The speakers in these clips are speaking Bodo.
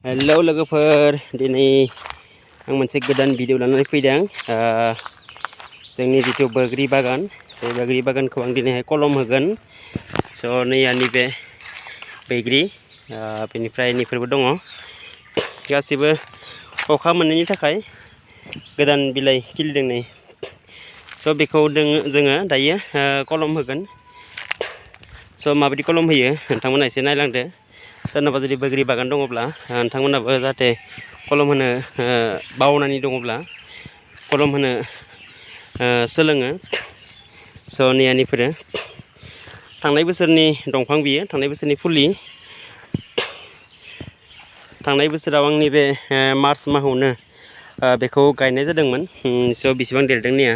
हेलौ लोगोफोर, दिनै आं मोनसे गोदान भिडिअ लानानै फैदों। जोंनि जिथु बैग्रि बागान, बे बैग्रि बागानखौ आं दिनैहाय कलम होगोन। स' नैयानि बे बैग्रि, बेनिफ्राय नैफोरबो दङ। गासिबो अखा मोननायनि थाखाय गोदान बिलाइ खिलिदों नै। स' बेखौ जोङो दायो कलम होगोन। स' माबायदि कलम होयो नोंथांमोना एसे नायलांदो। सोरनाबा जुदि बैग्रि बागान दङब्ला नोंथांमोनाबो जाहाथे कलम होनो बावनानै दङब्ला कलम होनो सोलोङो। स' नैयानिफोरो थांनाय बोसोरनि दंफां, बियो थांनाय बोसोरनि फुलि। थांनाय बोसोराव आंनि बे मार्च मासावनो बेखौ गायनाय जादोंमोन। स' बेसेबां देरदों नैया।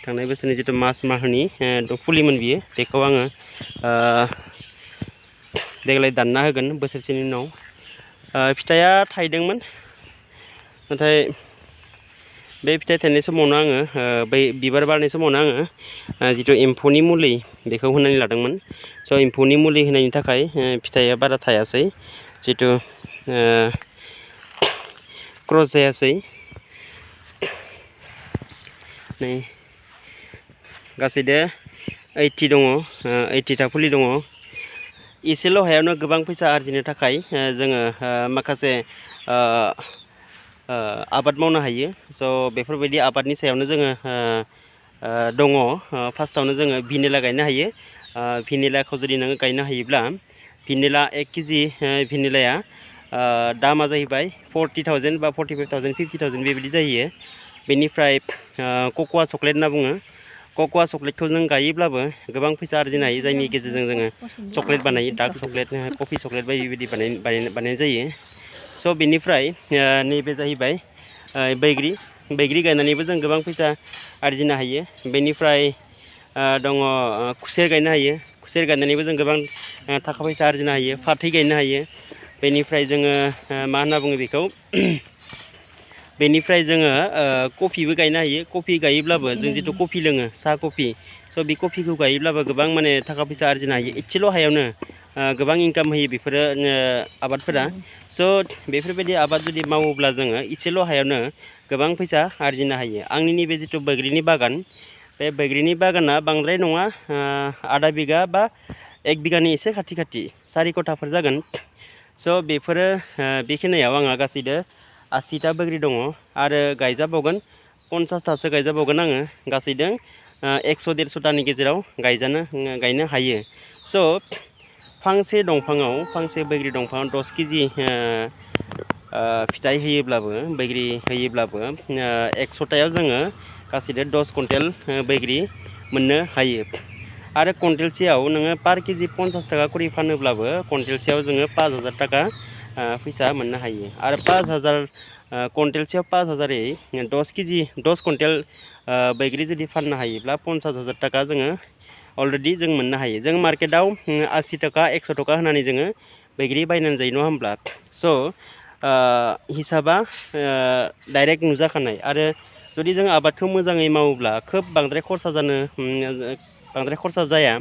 थांनाय बोसोरनि जिथु मार्च मासनि फुलिमोन बियो, बेखौ आङो देग्लाय दानना होगोन बोसोरसेनि उनाव। फिथाइया थाइदोंमोन, नाथाय बे फिथाइ थायनाय समावनो आङो बै बिबार बारनाय समावनो आङो जिथु एम्फौनि मुलि बेखौ होनानै लादोंमोन। स' एम्फौनि मुलि होनायनि थाखाय फिथाइया बारा थायासै, जिथु क्रस जायासै। नै गासैदो 80 दङ, 80था फुलि दङ। एसेल' हायावनो गोबां फैसा आरजिनो थाखाय जोङो माखासे आबाद मावनो हायो। स' बेफोरबायदि आबादनि सायावनो जोङो दङ। फार्स्टआवनो जोङो भेनिला गायनो हायो। भेनिलाखौ जुदि नोङो गायनो हायोब्ला, भेनिला 1 केजि भेनिलाया दामा जाहैबाय 40,000 बा 45,000, 50,000 बेबायदि जाहैयो। बेनिफ्राय कक'आ चक्लेट होनना बुङो। कक'आ चक्लेटखौ जों गायोब्लाबो गोबां फैसा आरजिनो हायो, जायनि गेजेरजों जोङो चक्लेट बानायो, डार्क चक्लेट, कफि चक्लेट बायदि बानायनाय जायो। स' बेनिफ्राय नैबे जाहैबाय बैग्रि गायनानैबो जों गोबां फैसा आरजिनो हायो। बेनिफ्राय दङ खुसेर गायनो हायो। खुसेर गायनानैबो जों गोबां थाखा फैसा आरजिनो हायो। फाथै गायनो हायो। बेनिफ्राय जोङो मा होनना बुङो बेखौ, बेनिफ्राय जोङो कफिबो गायनो हायो। कफि गायोब्लाबो जों जिथु कफि लोङो, साहा कफि, स' बे कफिखौ गायोब्लाबो गोबां माने थाखा फैसा आरजिनो हायो। एसेल' हायावनो गोबां इनकाम होयो बेफोरो आबादफोरा। स' बेफोरबायदि आबाद जुदि मावोब्ला जोङो एसेल' हायावनो गोबां फैसा आरजिनो हायो। आंनि नैबे जिथु बैग्रिनि बागान, बे बैग्रिनि बागाना बांद्राय नङा, आधा बिगा बा 1 बिगानि एसे खाथि खाथि 4 कथाफोर जागोन। स' बेफोरो बेखिनियाव आंहा गासैदो 80था बैग्रि दङ आरो गायजाबावगोन 50थासो गायजाबावगोन आङो। गासैदों 100-150थानि गेजेराव गायनो हायो। स' फांसे दंफाङाव, फांसे बैग्रि दंफाङाव 10 केजि फिथाइ होयोब्लाबो, बैग्रि होयोब्लाबो 100थायाव जोङो गासैदो 10 कुइन्टेल बैग्रि मोननो हायो। आरो कुइन्टेलसेयाव नोङो पार केजि 50 थाखा करि फानोब्लाबो कुइन्टेलसेयाव जोङो 5,000 थाखा फैसा मोननो हायो। आरो 5,000 कुइन्टेलसेयाव 5,000यै 10 केजि 10 कुइन्टेल बैग्रि जुदि फाननो हायोब्ला 50,000 थाखा जोङो अलरेडि जों मोननो हायो। जों मार्केटआव 80 थाखा 100 थाखा होनानै जोङो बैग्रि बायनानै जायो, नङा होमब्ला? स' हिसाबा डाइरेक्ट नुजाखानाय। आरो जुदि जों आबादखौ मोजाङै मावोब्ला खोब बांद्राय खरसा जाया।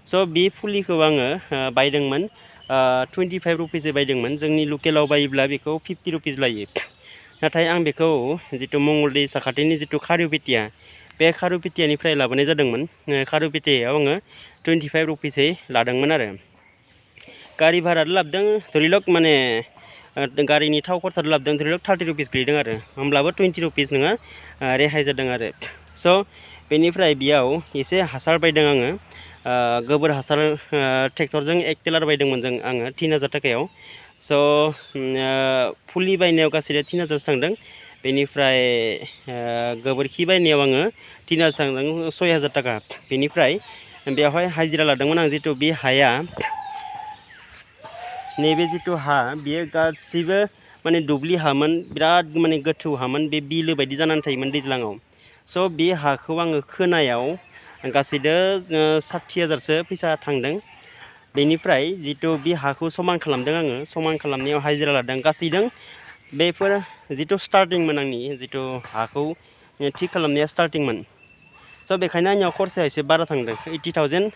स' बे फुलिखौ आङो बायदोंमोन 25 रुपिसै बायदोंमोन। जोंनि लकेलाव बायोब्ला बेखौ 50 रुपिस लायो। नाथाय आं बेखौ जिथु मंगलदै साखाथिनि जिथु खारुपेटिया, बे खारुपेटियानिफ्राय लाबोनाय जादोंमोन। खारुपेटियायाव आङो 25 रुपिसै लादोंमोन आरो। गारि भारा लाबोदों धरिलक, माने गारिनि थाव खरसा लाबोदों धरिलक 30 रुपिस गोलैदों आरो। होमब्लाबो 20 रुपिस नोङो रेहाय जादों आरो। स' बेनिफ्राय बेयाव एसे हासार बायदों आङो, गोबोर हासार ट्रेक्टरजों 1 टेलार बायदोंमोन आङो 3000 थाखायाव। स' फुलि बायनायाव गासैदो 3000 थांदों। बेनिफ्राय गोबोरखि बायनायाव आङो 3000 थांदों, 6000 थाखा। बेनिफ्राय बेवहाय हाजिरा लादोंमोन आं। जिथु बे हाया, नैबे जिथु हा, बेयो गासैबो माने दुब्लि हामोन, बिराद माने गोथौ हामोन, बे बिलो बायदि जानानै थायोमोन दैज्लाङाव। स' बे हाखौ आङो खोनायाव गासैदो 60,000सो फैसा थांदों। बेनिफ्राय जिथु बे हाखौ समान खालामदों आङो, समान खालामनायाव हाजिरा लादों। गासैदों बेफोर जिथु स्टार्टिंमोन, आंनि जिथु हाखौ थिग खालामनाया स्टार्टिंमोन। स' बेखायनो आंनियाव खरसाया एसे बारा थांदों, 80,000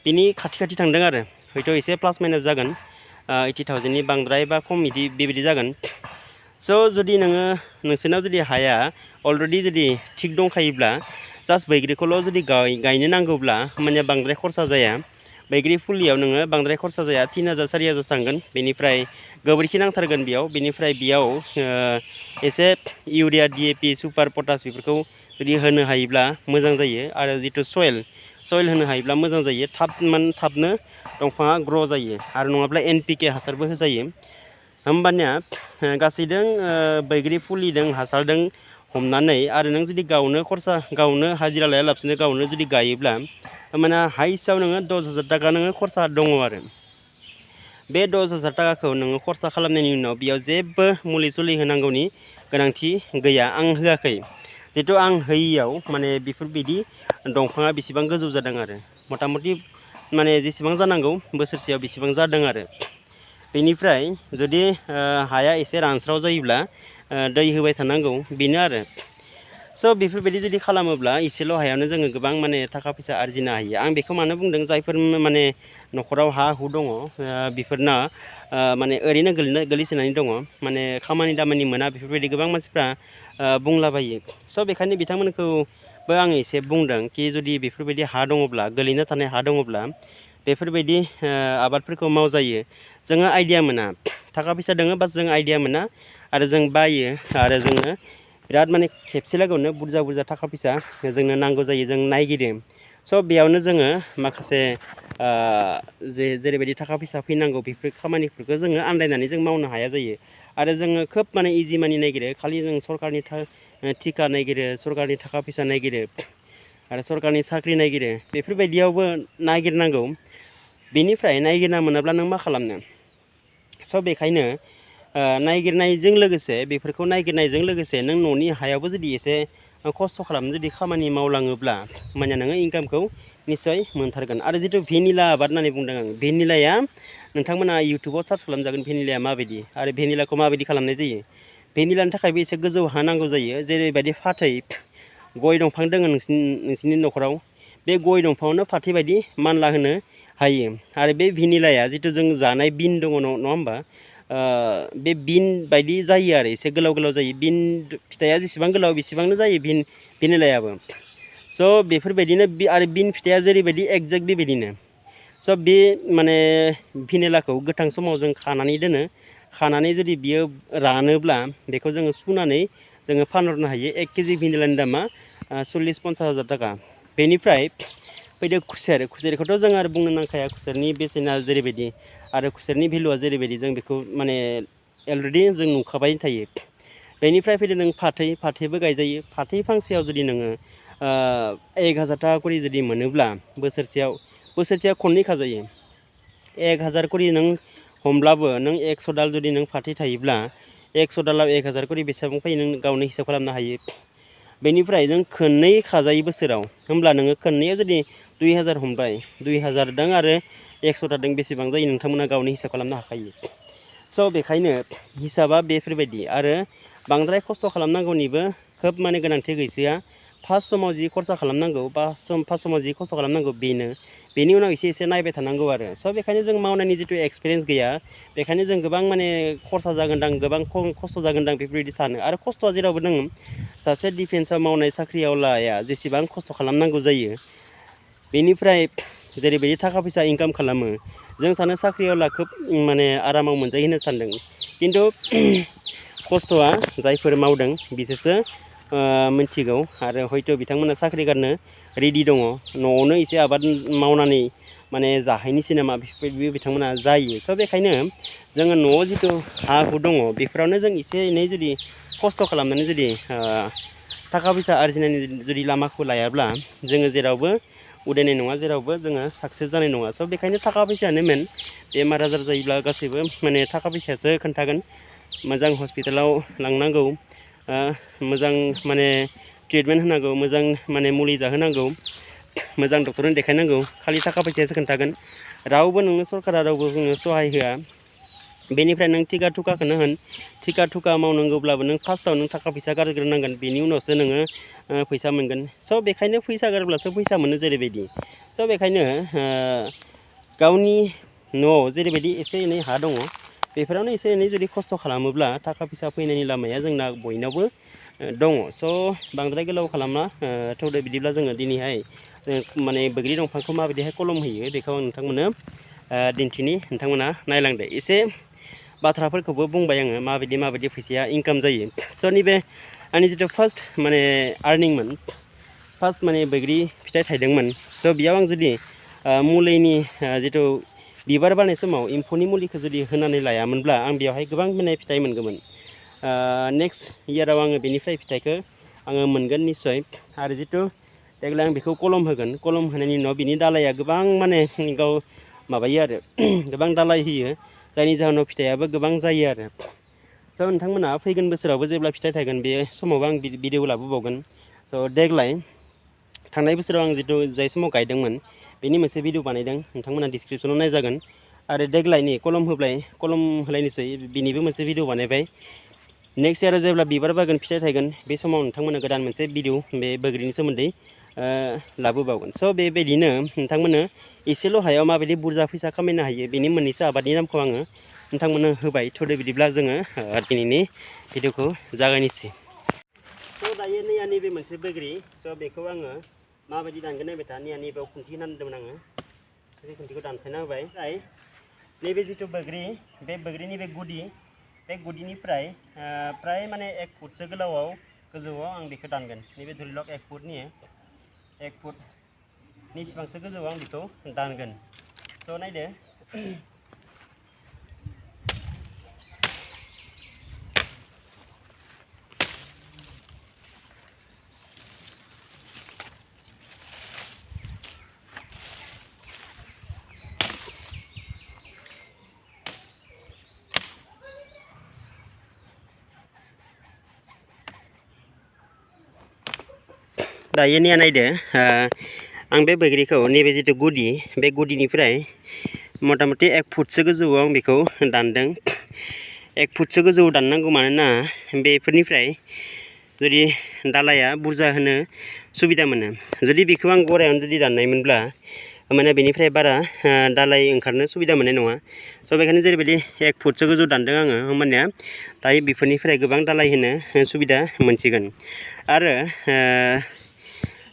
बिनि खाथि खाथि थांदों आरो। हयथ' एसे प्लास माइनास जागोन। 80,000नि बांद्राय बा खम बेबायदि जागोन। स' जुदि नोंसोरनाव जुदि हाया अलरेडि जुदि थिग दंखायोब्ला जास्ट बैग्रिखौल' जुदि गायनो नांगौब्ला होमबानिया बांद्राय खरसा जाया। बैग्रि फुलियाव नोङो बांद्राय खरसा जाया, 3,000 4,000 थांगोन। बेनिफ्राय गोबोरखि नांथारगोन बेयाव, बेनिफ्राय बेयाव एसे इउरिया, DAP, सुपार, पटास बेफोरखौ जुदि होनो हायोब्ला मोजां जायो। आरो जिथु सयल होनो हायोब्ला मोजां जायो, थाबनो दंफाङा ग्र' जायो। आरो नङाब्ला NPK हासारबो होजायो। होमबानिया गासैदों बैग्रि फुलिदों हासारदों हमनानै आरो नों जुदि गावनो हाजिरा लायालासिनो गावनो जुदि गायोब्ला होमबाना हाइस्टआव नोङो 10,000 थाखा नोङो खरसा दङ आरो। बे 10,000 थाखाखौ नोङो खरसा खालामनायनि उनाव बेयाव जेबो मुलि सुलि होनांगौनि गोनांथि गैया। आं होआखै, जितु आं होयियाव माने बेफोरबायदि दंफाङा बेसेबां गोजौ जादों आरो मथा मथि माने जेसेबां जानांगौ बोसोरसेयाव बेसेबां जादों आरो। बेनिफ्राय जुदि हाया एसे रानस्राव जायोब्ला दै होबाय थानांगौ, बेनो आरो। स' बेफोरबायदि जुदि खालामोब्ला एसेल' हायावनो जोङो गोबां माने थाखा फैसा आरजिनो हायो। आं बेखौ मानो बुंदों, जायफोर माने न'खराव हा हु दङ बेफोरना माने ओरैनो गोलैसोनानै दङ, माने खामानि दामानि मोना, बेफोरबायदि गोबां मानसिफ्रा बुंलाबायो। स' बेखायनो बिथांमोनखौबो आं एसे बुंदों कि जुदि बेफोरबायदि हा दङब्ला, गोलैना थानाय हा दङब्ला बेफोरबायदि आबादफोरखौ मावजायो। जोङो आइडिया मोना, थाखा फैसा दङ बास जों आइडिया मोना आरो जों बायो आरो जोङो बिराद माने खेबसे लागैयावनो बुरजा थाखा फैसा जोंनो नांगौ जायो, जों नायगिरो। स' बेयावनो जोङो माखासे जेरैबायदि थाखा फैसा फैनांगौ बेफोर खामानिफोरखौ जोङो आन्दायनानै जों मावनो हाया जायो। आरो जोङो खोब माने इजि मानि नागिरो, खालि जों सरकारनि टिका नागिरो, सरकारनि थाखा फैसा नागिरो आरो सरकारनि साख्रि नागिरो। बेफोरबायदियावबो नागिरनांगौ। बेनिफ्राय नागिरना मोनाब्ला नों मा खालामनो? स' बेखायनो नागिरनायजों लोगोसे बेफोरखौ नागिरनायजों लोगोसे नों न'नि हायावबो जुदि एसे खस्थ' खालामनो जुदि खामानि मावलाङोब्ला होमबानिया नोङो इनकामखौ निस्सय मोनथारगोन। आरो जिथु भेनिला आबाद होननानै बुंदों आं, भेनिलाया नोंथांमोना इउटुबाव सार्च खालामजागोन भेनिलाया माबायदि आरो भेनिलाखौ माबायदि खालामनाय जायो। भेनिलानि थाखायबो एसे गोजौ हा नांगौ जायो। जेरैबायदि फाथै, गय दंफां दङ नोंसिनि न'खराव, बे गय दंफाङावनो फाथै बायदि मानला होनो हायो। आरो बे भेनिलाया जिथु जों जानाय बिन दङ नङा होमबा, बे बिन बायदि जायो आरो एसे गोलाव जायो। बिन फिथाइया जेसेबां गोलाव बेसेबांनो जायो भेनिलायाबो। स' बेफोरबायदिनो आरो बिन फिथाइया जेरैबायदि एक्जेक्ट बेबायदिनो। स' बे माने भेनिलाखौ गोथां समाव जों खानानै दोनो, खानानै जुदि बियो रानोब्ला बेखौ जोङो सुनानै जोङो फानहरनो हायो। 1 केजि भेनिलानि दामा 40-50 हाजार थाखा। बेनिफ्राय फैदो खुसेरखौथ' जों आरो बुंनो नांखाया, खुसेरनि बेसेना जेरैबायदि आरो खुसेरनि भेलुआ जेरैबायदि जों बेखौ माने अलरेडि जों नुखाबाय थायो। बेनिफ्राय फैदो नों फाथैबो गायजायो। फाथै फांसेयाव जुदि नोङो 1,000 थाखा करि जुदि मोनोब्ला बोसोरसेया खननै खाजायो। 1,000 करि नों हमब्लाबो नों 100 दाल जुदि नों फाथै थायोब्ला 100 दालाव 1,000 करि बेसेबां फैयो नों गावनो हिसाब खालामनो हायो। बेनिफ्राय नों खननै खाजायो बोसोराव, होमब्ला नोङो खननैयाव जुदि 2,000 हमबाय, 2,000 दों आरो 100 दों बेसेबां जायो नोंथांमोना गावनो हिसाब खालामनो हाखायो। स' बेखायनो हिसाबा बेफोरबायदि आरो बांद्राय खस्थ' खालामनांगौनिबो खोब माने गोनांथि गैसोआ। फार्स्ट समाव जि खरसा खालामनांगौ बा फार्स्ट समाव जि खस्थ' खालामनांगौ बेनि उनाव एसे नायबाय थानांगौ आरो। स' बेखायनो जों मावनायनि जिथु एक्सपिरियेन्स गैया, बेखायनो जों गोबां माने खरसा जागोनदां, गोबां खस्थ' जागोनदां बेफोरबायदि सानो। आरो खस्थ'आ जेरावबो दङ। सासे डिफेन्सआव मावनाय साख्रिआवलाया जेसेबां खस्थ' खालामनांगौ जायो, बेनिफ्राय जेरैबायदि थाखा फैसा इनकाम खालामो, जों सानो साख्रिआवला खोब माने आरामाव मोनजायो होनना सानदों। खिन्थु खस्थ'आ जायफोर मावदों बिसोरसो मिथिगौ आरो हयथ' बिथांमोना साख्रि गारनो रेडि दङ। न'आवनो एसे आबाद मावनानै माने जाहैनोसै नामा बेफोरबायदि बिथांमोना जायो। स' बेखायनो जोङो न'आव जिथु हा हु दङ बेफोरावनो जों एसे एनै जुदि खस्थ' खालामनानै जुदि थाखा फैसा आरजिनायनि जुदि लामाखौ लायाब्ला जोङो जेरावबो उदायनाय नङा, जेरावबो जोङो साक्सेस जानाय नङा। स' बेखायनो थाखा फैसायानो मेन। बेमार आजार जायोब्ला गासैबो माने थाखा फैसायासो खोन्थागोन। मोजां हस्पिटालाव लांनांगौ, मोजां माने ट्रिटमेन्ट होनांगौ, मोजां माने मुलि जाहोनांगौ, मोजां डक्टरनो देखायनांगौ। खालि थाखा फैसायासो खोन्थागोन। रावबो नोंनो सरकारा रावबो नोंनो सहाय होआ। बेनिफ्राय नों टिका थुखाखौनो होन, टिका थुखा मावनांगौब्लाबो नों फार्स्टआव नों थाखा फैसा गारग्रोनांगोन, बेनि उनावसो नोङो फैसा मोनगोन। स' बेखायनो फैसा गारब्लासो फैसा मोनो जेरैबायदि। स' बेखायनो गावनि न'आव जेरैबायदि एसे एनै हा दङ बेफोरावनो एसे एनै जुदि खस्थ' खालामोब्ला थाखा फैसा फैनायनि लामाया जोंना बयनावबो दङ। स' बांद्राय गोलाव खालामना थौदो बिदिब्ला जोङो दिनैहाय माने बैग्रि दंफांखौ माबायदिहाय कलम होयो बेखौ आं नोंथांमोननो दिन्थिनि, नोंथांमोना नायलांदो। एसे बाथ्राफोरखौबो बुंबाय आङो माबायदि फैसाया इनकाम जायो। स' नैबे आंनि जिथु फार्स्ट माने आर्निंमोन, फार्स्ट माने बैग्रि फिथाइ थाइदोंमोन। स' बेयाव आं जुदि मुलिनि जिथु बिबार बारनाय समाव एम्फौनि मुलिखौ जुदि होनानै लायामोनब्ला आं बेवहाय गोबां माने फिथाइ मोनगौमोन। नेक्स्ट इयाराव आङो बेनिफ्राय फिथाइखौ आङो मोनगोन निस्सय। आरो जिथु देग्लाय आं बेखौ कलम होगोन, कलम होनायनि उनाव बिनि दालाया गोबां माने गाव माबायो आरो गोबां दालाय होयो, जायनि जाहोनाव फिथाइयाबो गोबां जायो आरो। स' नोंथांमोना फैगोन बोसोरावबो जेब्ला फिथाइ थायगोन बे समावबो आं भिडिअ लाबोबावगोन। स' देग्लाय थांनाय बोसोराव आं जिथु जाय समाव गायदोंमोन बेनि मोनसे भिडिअ बानायदों, नोंथांमोना डिसक्रिपसनाव नायजागोन। आरो देग्लायनि कलम होलायनोसै बिनिबो मोनसे भिडिअ बानायबाय। नेक्स्ट इयाराव जेब्ला बिबार बारगोन फिथाइ थायगोन बे समाव नोंथांमोननो गोदान मोनसे भिडिअ बे बैग्रिनि सोमोन्दै लाबोबावगोन। स' बेबायदिनो नोंथांमोननो एसेल' हायाव माबायदि बुरजा फैसा खामायनो हायो बेनि मोननैसो आबादनि नामखौ आङो नोंथांमोननो होबाय। थौदो बिदिब्ला जोङो दिनैनि भिडिअखौ जागायनोसै। स' दायो नैया नैबे मोनसे बैग्रि, स' बेखौ आङो माबायदि दानगोन नायबाय था। नैया नैबेयाव खुन्थि होनानै दोनदोंमोन आङो, बे खुन्थिखौ दानफायना होबाय। ओमफ्राय नैबे जिथु बैग्रि, बे बैग्रिनि बे गुदि, बे गुदिनिफ्राय प्राय माने 1 फुटसो गोजौआव आं बेखौ दानगोन। नैबे धरिलक 1 फुटनि 1 फुटनि सिबांसो गोजौआव आं बेखौ दानगोन। स' नायदो दायो नैया नायदो, आं बे बैग्रिखौ नैबे जिथु गुदि, बे गुदिनिफ्राय मथा मथि 1 फुटसो गोजौआव आं बेखौ दानदों। 1 फुटसो गोजौ दाननांगौ, मानोना बेफोरनिफ्राय जुदि दालाया बुरजा होनो सुबिदा मोनो। जुदि बेखौ आं गरायावनो जुदि दाननायमोनब्ला माने बेनिफ्राय बारा दालाय ओंखारनो सुबिदा मोननाय नङा। स' बेखायनो जेरैबायदि 1 फुटसो गोजौ दानदों आङो, होमबानिया दायो बेफोरनिफ्राय गोबां दालाय होनो सुबिदा मोनसिगोन। आरो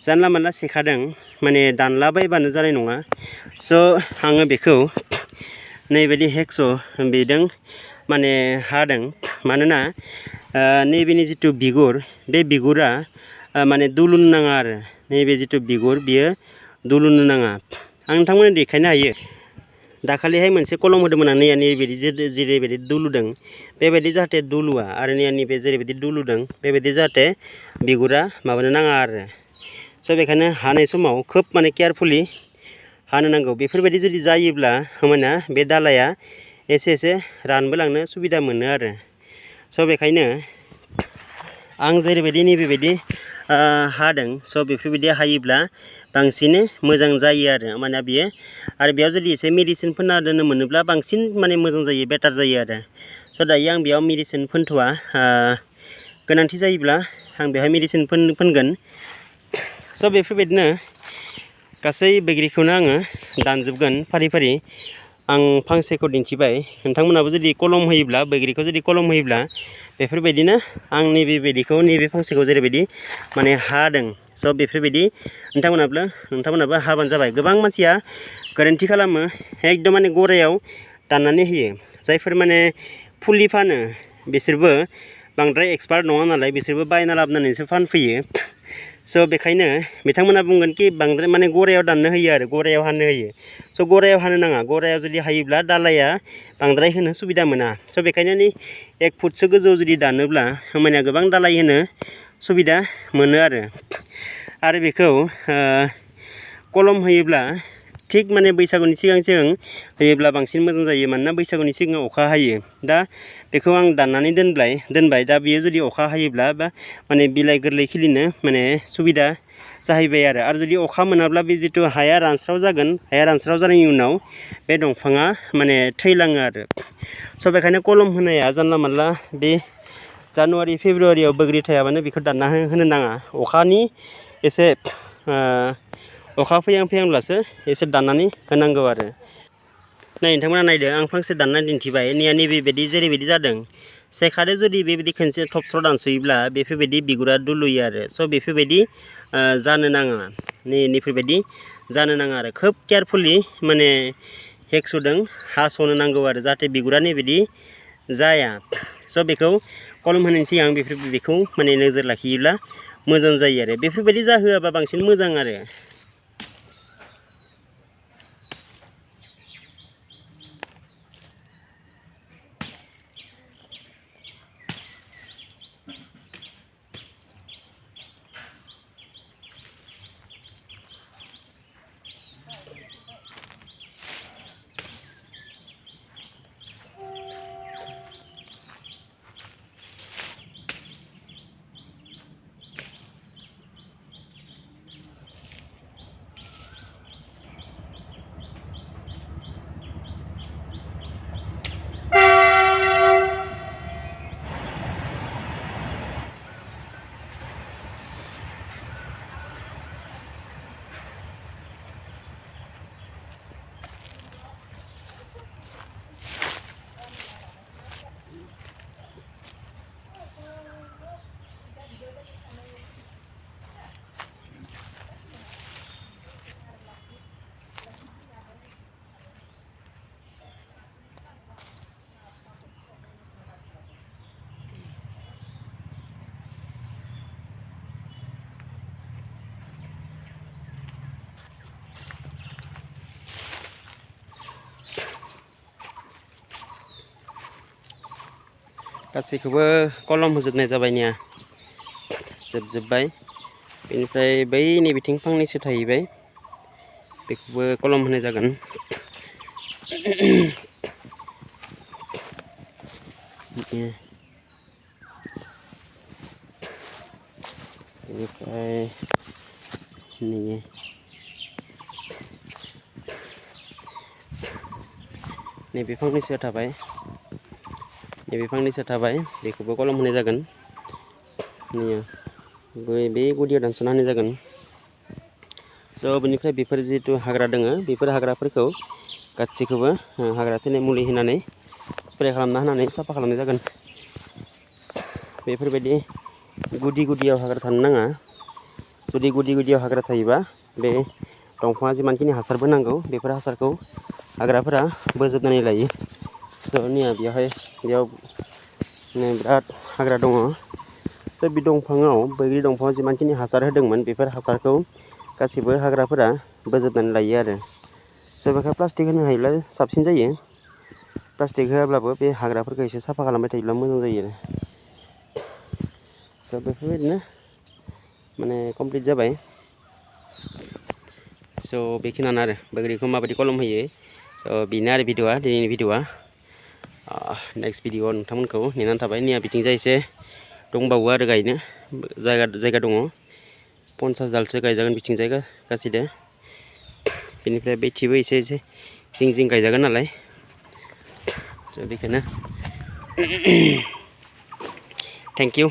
जानला मानला सेखादों माने दानलाबायबानो जानाय नङा। स' आङो बेखौ नैबायदि हेक्स' बेदों माने हादों, मानोना नैबेनि जिथु बिगुर, बे बिगुरा माने दुलुनो नाङा आरो। नैबे जिथु बिगुर बियो दुलुनो नाङा। आं नोंथांमोननो देखायनो हायो। दाखालिहाय मोनसे कलम होदोंमोन आं, नैया नैबायदि जेरैबायदि दुलुदों बेबायदि जाहाथे दुलुआ, आरो नैया नैबे जेरैबायदि दुलुदों बेबायदि जाहाथे बिगुरा माबानो नाङा आरो। स' बेखायनो हानाय समाव खोब माने केयारफुलि हानो नांगौ। बेफोरबायदि जुदि जायोब्ला होमबाना बे दालाया एसे रानबोलांनो सुबिदा मोनो आरो। स' बेखायनो आं जेरैबायदि नैबेबायदि हादों, स' बेफोरबायदि हायोब्ला बांसिन मोजां जायो आरो। होमबाना बियो आरो बेयाव जुदि एसे मेडिसिन फोनना दोननो मोनोब्ला बांसिन माने मोजां जायो, बेटार जायो आरो। स' दायो आं बेयाव मेडिसिन फोनथ'वा, गोनांथि जायोब्ला आं बेवहाय मेडिसिन फोनगोन। स' बेफोरबायदिनो गासै बैग्रिखौनो आङो दानजोबगोन फारि फारि। आं फांसेखौ दिन्थिबाय, नोंथांमोनाबो जुदि कलम होयोब्ला, बैग्रिखौ जुदि कलम होयोब्ला बेफोरबायदिनो आं नैबे फांसेखौ जेरैबायदि माने हादों, स' बेफोरबायदि नोंथांमोनाबो हाबानो जाबाय। गोबां मानसिया गोरोन्थि खालामो, एकदम माने गरायाव दाननानै होयो। जायफोर माने फुलि फानो बिसोरबो बांद्राय एक्सपार्ट नङा नालाय, बिसोरबो बायना लाबोनानैसो फानफैयो। स' बेखायनो बिथांमोना बुंगोन कि बांद्राय माने गरायाव दाननो होयो आरो, गरायाव हानो होयो। स' गरायाव हानो नाङा, गरायाव जुदि हायोब्ला दालाया बांद्राय होनो सुबिदा मोना। स' बेखायनो 1 फुटसो गोजौ जुदि दानोब्ला होमबानिया गोबां दालाय होनो सुबिदा मोनो आरो। आरो बेखौ कलम होयोब्ला थिग माने बैसागुनि सिगां होयोब्ला बांसिन मोजां जायो, मानोना बैसागुनि सिगां अखा हायो। दा बेखौ आं दाननानै दोनबाय, दा बियो जुदि अखा हायोब्ला बा माने बिलाइ गोरलै खिलिनो माने सुबिदा जाहैबाय आरो। आरो जुदि अखा मोनाब्ला बे जिथु हाया रानस्राव जागोन, हाया रानस्राव जानायनि उनाव बे दंफाङा माने थैलाङो आरो। स' बेखायनो कलम होनाया जानला मानला बे जानुवारि फेब्रुवारियाव बैग्रि थायाबानो बेखौ दानना होनो नाङा। अखानि एसे अखा फैहांब्लासो एसे दाननानै होनांगौ आरो। नाय नोंथांमोना नायदो आं फांसे दानना दिन्थिबाय निया नैबेबायदि जेरैबायदि जादों सेखादो जुदि बेबायदि खनसे थबस्र' दानसयोब्ला बेफोरबायदि बिगुरा दुलुयो आरो स' बेफोरबायदि जानो नाङा नैफोरबायदि जानो नाङा आरो खोब केयारफुलि माने हेक्सुदों हास'नो नांगौ आरो जाहाथे बिगुरा नैबायदि जाया स' बेखौ कलम होनायनि सिगां बेखौ माने नोजोर लाखियोब्ला मोजां जायो आरो बेफोरबायदि जाहोआबा बांसिन मोजां आरो गासैखौबो कलम होजोबनाय जाबाय निया जोबजोब्बाय बेनिफ्राय बै नैबेथिं फांनैसो थाहैबाय बेखौबो कलम होनाय जागोन बेनिफ्राय नैबे फांनैसो थाबाय नैबे फांनैसो थाबाय बेखौबो कलम होनाय जागोन बे गुदियाव दानस'ना होनाय जागोन स' बेनिफ्राय बेफोर जिहेतु हाग्रा दोङो बेफोर हाग्राफोरखौ गासैखौबो हाग्रा थैनाय मुलि होनानै स्प्रे खालामना होनानै साफा खालामनाय जागोन बेफोरबायदि गुदि गुदियाव हाग्रा थानो नाङा जुदि गुदि गुदियाव हाग्रा थायोबा बे दंफाङा जिमानखिनि हासारबो नांगौ बेफोर हासारखौ हाग्राफोरा बोजोबनानै लायो स' निया बेयाव बिराद हाग्रा दङ थ' बे दंफाङाव बैग्रि दंफाङाव जिमानखिनि हासार होदोंमोन बेफोर हासारखौ गासिबो हाग्राफोरा बोजोबनानै लायो आरो स' बेखौ प्लास्टिक होनो हायोब्ला साबसिन जायो प्लास्टिक होआब्लाबो बे हाग्राफोरखौ एसे साफा खालामबाय थायोब्ला मोजां जायो आरो स' बेफोरबायदिनो माने कमप्लिट जाबाय स' बेखिनियानो आरो बैग्रिखौ माबायदि कलम होयो स' बेनो आरो भिडिअ'आ दिनैनि भिडिअ'आ नेक्स्ट भिडिअ'आव नोंथांमोनखौ नेनानै थाबाय निया बिथिंजाय एसे दंबावो आरो गायनो जायगा दङ 50 दालसो गायजागोन बिथिंजाय गासैदो बेनिफ्राय बैथिंबो एसे जिं गायजागोन नालाय स' बेखायनो थेंक इउ